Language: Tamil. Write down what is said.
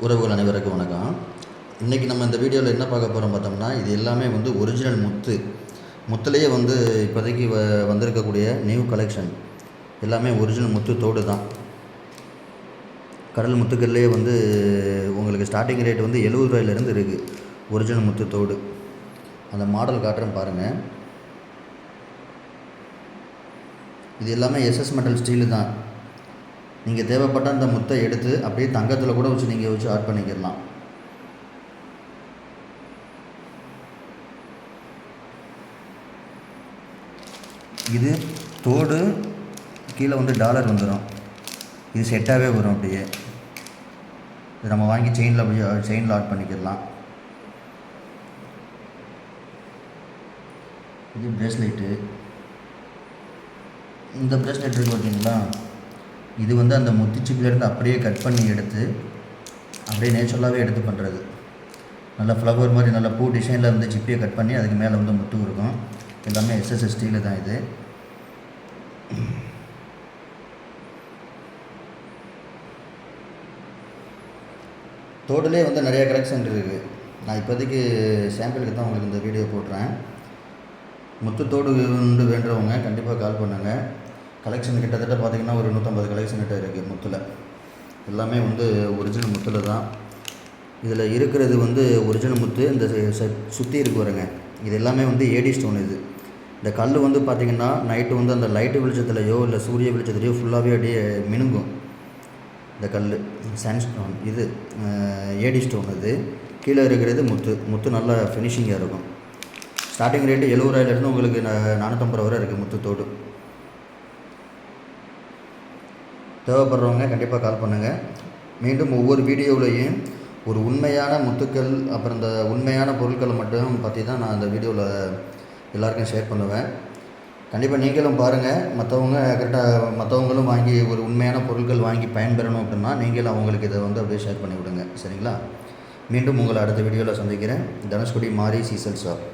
உறவுகள் அனைவருக்கும் வணக்கம். இன்றைக்கி நம்ம இந்த வீடியோவில் என்ன பார்க்க போகிறோம் பார்த்தோம்னா, இது எல்லாமே வந்து ஒரிஜினல் முத்துலேயே வந்து இப்போதைக்கு வந்திருக்கக்கூடிய நியூ கலெக்ஷன் எல்லாமே ஒரிஜினல் முத்து தோடு தான். கடல் முத்துக்கள்லேயே வந்து உங்களுக்கு ஸ்டார்டிங் ரேட் வந்து 70 ரூபாயிலேருந்து இருக்குது. ஒரிஜினல் முத்து தோடு அந்த மாடல் காட்டுறேன் பாருங்கள். இது எல்லாமே எஸ்எஸ் மெட்டல் ஸ்டீலு தான். நீங்கள் தேவைப்பட்ட அந்த முத்தை எடுத்து அப்படியே தங்கத்தில் கூட வச்சு நீங்கள் வச்சு ஆட் பண்ணிக்கிடலாம். இது தோடு கீழே வந்து டாலர் வந்துடும். இது செட்டாகவே வரும். அப்படியே இது நம்ம வாங்கி செயினில் ஆட் பண்ணிக்கிடலாம். இது ப்ரேஸ்லெட்டு. இந்த ப்ரேஸ்லெட் இருக்குது பார்த்தீங்களா, இது வந்து அந்த முத்துச்சிப்பிலேருந்து அப்படியே கட் பண்ணி எடுத்து அப்படியே நேச்சுரலாகவே எடுத்து பண்ணுறது. நல்ல ஃப்ளவர் மாதிரி நல்ல பூ டிசைனில் வந்து சிப்பியை கட் பண்ணி அதுக்கு மேலே வந்து முத்து இருக்கும். எல்லாமே எஸ்எஸ் ஸ்டீலு தான். இது தோடுலேயே வந்து நிறைய கலெக்ஷன் இருக்குது. நான் இப்போதைக்கு சாம்பிளுக்கு தான் உங்களுக்கு இந்த வீடியோ போடுறேன். முத்து தோடு வேண்டுறவங்க கண்டிப்பாக கால் பண்ணுங்கள். கலெக்ஷன் கிட்டத்தட்ட பார்த்திங்கன்னா ஒரு 150 கலெக்ஷன் கிட்ட இருக்குது. முத்தில் எல்லாமே வந்து ஒரிஜினல் முத்தில் தான். இதில் இருக்கிறது வந்து ஒரிஜினல் முத்து. இந்த சுற்றி இருக்கு பாருங்க, இது எல்லாமே வந்து ஏடி ஸ்டோன். இந்த கல் வந்து பார்த்திங்கன்னா நைட்டு வந்து அந்த லைட்டு வெளிச்சத்துலையோ இல்லை சூரிய வெளிச்சத்துலையோ ஃபுல்லாகவே அப்படியே மினுங்கும். இந்த கல் சாண்ட்ஸ்டோன், இது ஏடி ஸ்டோன். இது கீழே இருக்கிறது முத்து நல்ல ஃபினிஷிங்காக இருக்கும். ஸ்டார்டிங் ரேட்டு 70 ரூபாயிலேருந்து உங்களுக்கு 450 ரூபா வரை இருக்குது முத்து தோடு. தேவைப்படுறவங்க கண்டிப்பாக கால் பண்ணுங்கள். மீண்டும் ஒவ்வொரு வீடியோவிலையும் ஒரு உண்மையான முத்துக்கள் அப்புறம் இந்த உண்மையான பொருட்களை மட்டும் பற்றி தான் நான் அந்த வீடியோவில் எல்லாருக்கும் ஷேர் பண்ணுவேன். கண்டிப்பாக நீங்களும் பாருங்கள். மற்றவங்களும் வாங்கி ஒரு உண்மையான பொருட்கள் வாங்கி பயன்பெறணும் அப்படின்னா நீங்களும் அவங்களுக்கு இதை வந்து அப்படியே ஷேர் பண்ணி விடுங்க. சரிங்களா? மீண்டும் உங்களை அடுத்த வீடியோவில் சந்திக்கிறேன். தனுஷ்கோடி மாரி சீசல் ஷாப்.